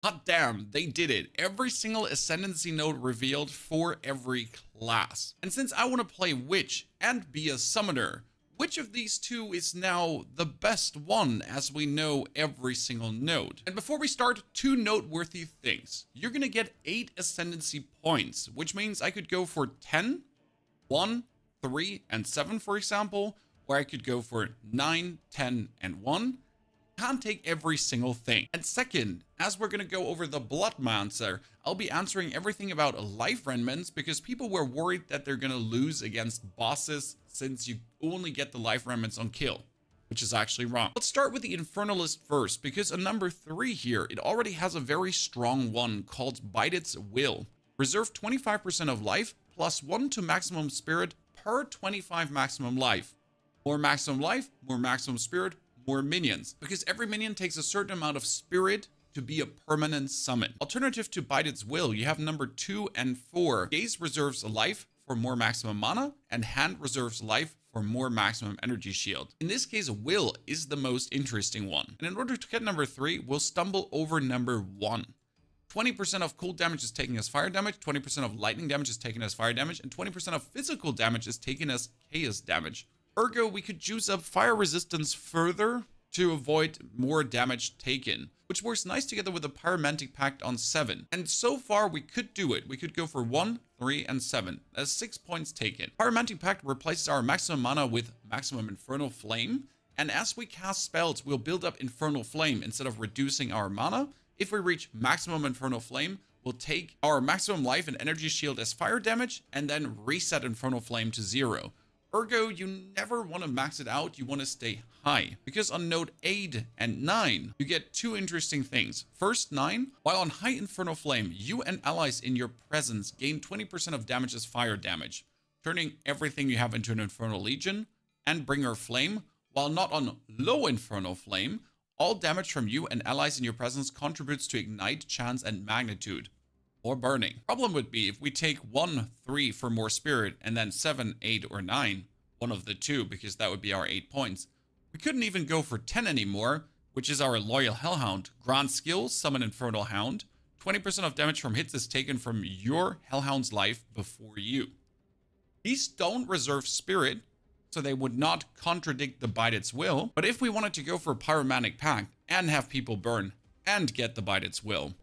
Hot damn, they did it. Every single Ascendancy node revealed for every class. And since I want to play Witch and be a summoner, which of these two is now the best one, as we know every single node? And before we start, two noteworthy things. You're gonna get 8 Ascendancy points, which means I could go for 10, 1, 3, and 7, for example, or I could go for 9, 10, and 1. Can't take every single thing. And second, as we're gonna go over the Bloodmancer, I'll be answering everything about life remnants because people were worried that they're gonna lose against bosses since you only get the life remnants on kill, which is actually wrong. Let's start with the Infernalist first, because on number 3 here, it already has a very strong one called Bite Its Will. Reserve 25% of life, plus 1 to maximum spirit per 25 maximum life. More maximum spirit, more minions, because every minion takes a certain amount of spirit to be a permanent summon. Alternative to Bite Its Will, you have number 2 and 4. Gaze reserves life for more maximum mana, and Hand reserves life for more maximum energy shield. In this case, Will is the most interesting one. And in order to get number 3, we'll stumble over number 1. 20% of cold damage is taken as fire damage, 20% of lightning damage is taken as fire damage, and 20% of physical damage is taken as chaos damage. Ergo, we could juice up fire resistance further to avoid more damage taken, which works nice together with the Pyromantic Pact on 7. And so far, we could do it. We could go for 1, 3, and 7. That's 6 points taken. Pyromantic Pact replaces our maximum mana with maximum Infernal Flame. And as we cast spells, we'll build up Infernal Flame instead of reducing our mana. If we reach maximum Infernal Flame, we'll take our maximum life and energy shield as fire damage, and then reset Infernal Flame to 0. Ergo, you never want to max it out, you want to stay high. Because on node 8 and 9, you get two interesting things. First, 9, while on high Infernal Flame, you and allies in your presence gain 20% of damage as fire damage, turning everything you have into an Infernal Legion and Bringer Flame, while not on low Infernal Flame, all damage from you and allies in your presence contributes to Ignite, Chance, and Magnitude, or Burning. Problem would be if we take 1, 3 for more spirit, and then 7, 8, or 9, one of the two, because that would be our 8 points. We couldn't even go for 10 anymore, which is our Loyal Hellhound. Grant skills, summon Infernal Hound. 20% of damage from hits is taken from your Hellhound's life before you. These don't reserve spirit, so they would not contradict the Bite Its Will. But if we wanted to go for Pyromantic Pact and have people burn and get the Bite Its Will,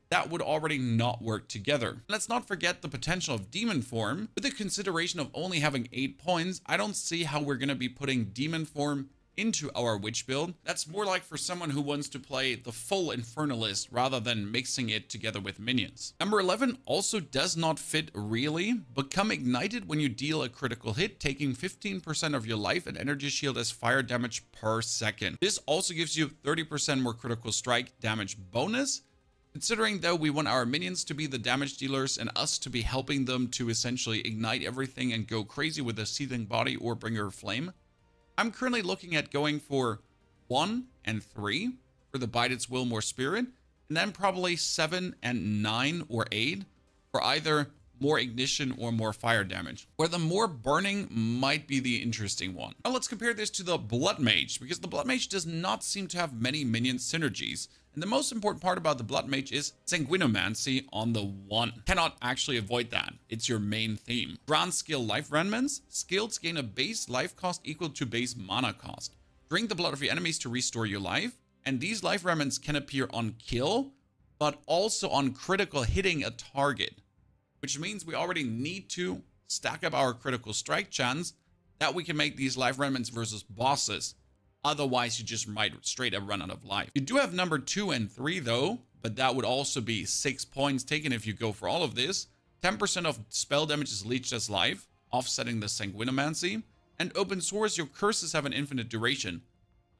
that would already not work together. Let's not forget the potential of Demon Form. With the consideration of only having 8 points, I don't see how we're going to be putting Demon Form into our Witch build. That's more like for someone who wants to play the full Infernalist rather than mixing it together with minions. Number 11 also does not fit really. Become ignited when you deal a critical hit, taking 15% of your life and energy shield as fire damage per second. This also gives you 30% more critical strike damage bonus. Considering though we want our minions to be the damage dealers and us to be helping them to essentially ignite everything and go crazy with a Seething Body or Bringer Flame, I'm currently looking at going for 1 and 3 for the Bite Its Will more spirit, and then probably 7 and 9 or 8 for either more ignition or more fire damage, where the more burning might be the interesting one. Now let's compare this to the Blood Mage, because the Blood Mage does not seem to have many minion synergies. And the most important part about the Blood Mage is Sanguinomancy on the 1. Cannot actually avoid that. It's your main theme. Grant skill life remnants. Skills gain a base life cost equal to base mana cost. Drink the blood of your enemies to restore your life. And these life remnants can appear on kill, but also on critical hitting a target, which means we already need to stack up our critical strike chance that we can make these life remnants versus bosses. Otherwise, you just might straight up run out of life. You do have number 2 and 3 though, but that would also be 6 points taken if you go for all of this. 10% of spell damage is leached as life, offsetting the Sanguinomancy. And open source, your curses have an infinite duration.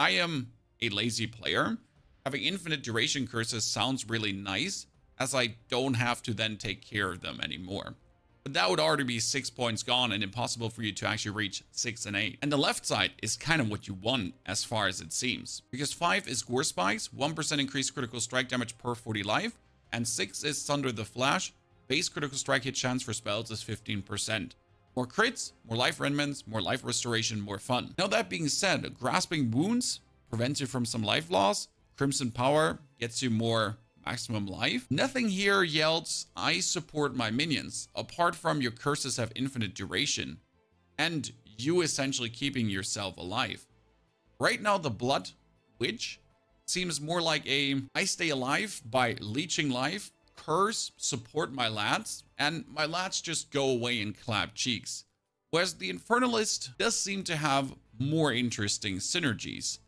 I am a lazy player. Having infinite duration curses sounds really nice, as I don't have to then take care of them anymore. But that would already be 6 points gone and impossible for you to actually reach 6 and 8. And the left side is kind of what you want as far as it seems. Because 5 is Gore Spikes, 1% increased critical strike damage per 40 life. And 6 is Sunder the Flash, base critical strike hit chance for spells is 15%. More crits, more life remnants, more life restoration, more fun. Now that being said, Grasping Wounds prevents you from some life loss. Crimson Power gets you more maximum life. Nothing here yells, I support my minions, apart from your curses have infinite duration, and you essentially keeping yourself alive. Right now, the Blood Witch seems more like a, I stay alive by leeching life, curse, support my lads, and my lads just go away and clap cheeks. Whereas the Infernalist does seem to have more interesting synergies.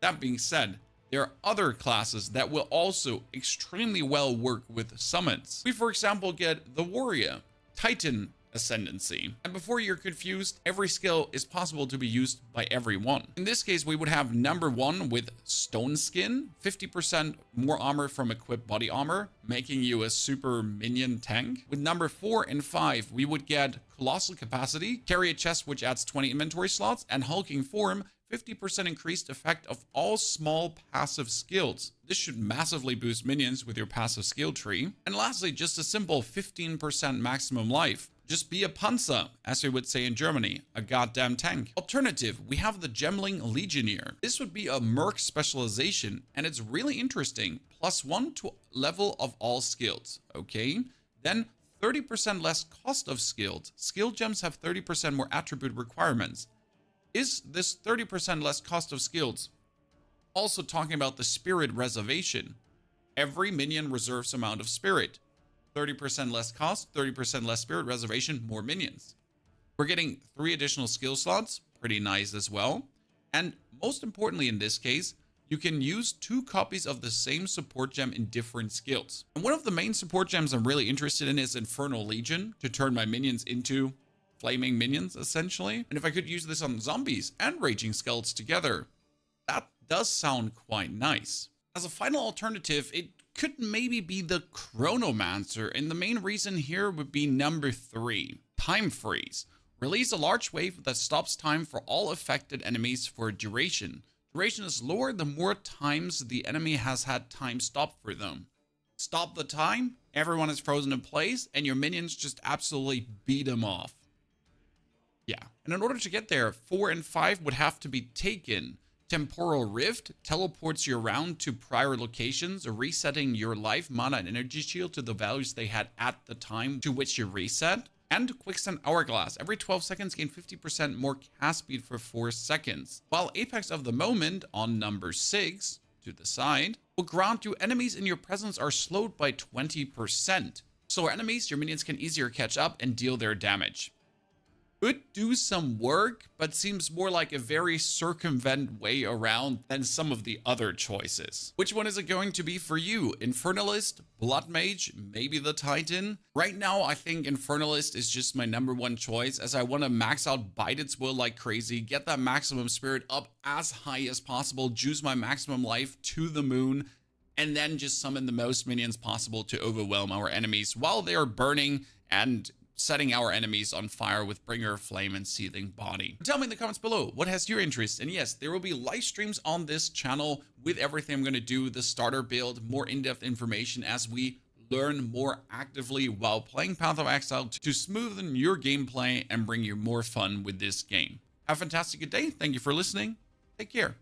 That being said, there are other classes that will also extremely well work with summons. We, for example, get the Warrior, Titan Ascendancy. And before you're confused, every skill is possible to be used by everyone. In this case, we would have number 1 with Stone Skin, 50% more armor from equipped body armor, making you a super minion tank. With number 4 and 5, we would get Colossal Capacity, carry a chest which adds 20 inventory slots, and Hulking Form, 50% increased effect of all small passive skills. This should massively boost minions with your passive skill tree. And lastly, just a simple 15% maximum life. Just be a Panzer, as we would say in Germany, a goddamn tank. Alternative, we have the Gemling Legionnaire. This would be a Merc specialization, and it's really interesting. +1 to level of all skills, okay? Then 30% less cost of skills. Skill gems have 30% more attribute requirements. Is this 30% less cost of skills also talking about the spirit reservation? Every minion reserves amount of spirit. 30% less cost, 30% less spirit reservation, more minions. We're getting 3 additional skill slots, pretty nice as well. And most importantly in this case, you can use 2 copies of the same support gem in different skills. And one of the main support gems I'm really interested in is Infernal Legion, to turn my minions into flaming minions, essentially. And if I could use this on zombies and raging skeletons together, that does sound quite nice. As a final alternative, it could maybe be the Chronomancer, and the main reason here would be number 3, Time Freeze. Release a large wave that stops time for all affected enemies for a duration. Duration is lower the more times the enemy has had time stopped for them. Stop the time, everyone is frozen in place, and your minions just absolutely beat them off. Yeah, and in order to get there, 4 and 5 would have to be taken. Temporal Rift teleports you around to prior locations, resetting your life, mana, and energy shield to the values they had at the time to which you reset. And Quicksand Hourglass. Every 12 seconds, gain 50% more cast speed for 4 seconds. While Apex of the Moment, on number 6, to the side, will grant you enemies in your presence are slowed by 20%. So enemies, your minions can easier catch up and deal their damage. Could do some work, but seems more like a very circumvent way around than some of the other choices. Which one is it going to be for you? Infernalist, Blood Mage, maybe the Titan? Right now, I think Infernalist is just my number 1 choice, as I want to max out Bite Its Will like crazy, get that maximum spirit up as high as possible, juice my maximum life to the moon, and then just summon the most minions possible to overwhelm our enemies while they are burning and setting our enemies on fire with Bringer of Flame and Seething Body. Tell me in the comments below, what has your interest? And yes, there will be live streams on this channel with everything I'm going to do, the starter build, more in-depth information as we learn more actively while playing Path of Exile to smoothen your gameplay and bring you more fun with this game. Have a fantastic day. Thank you for listening. Take care.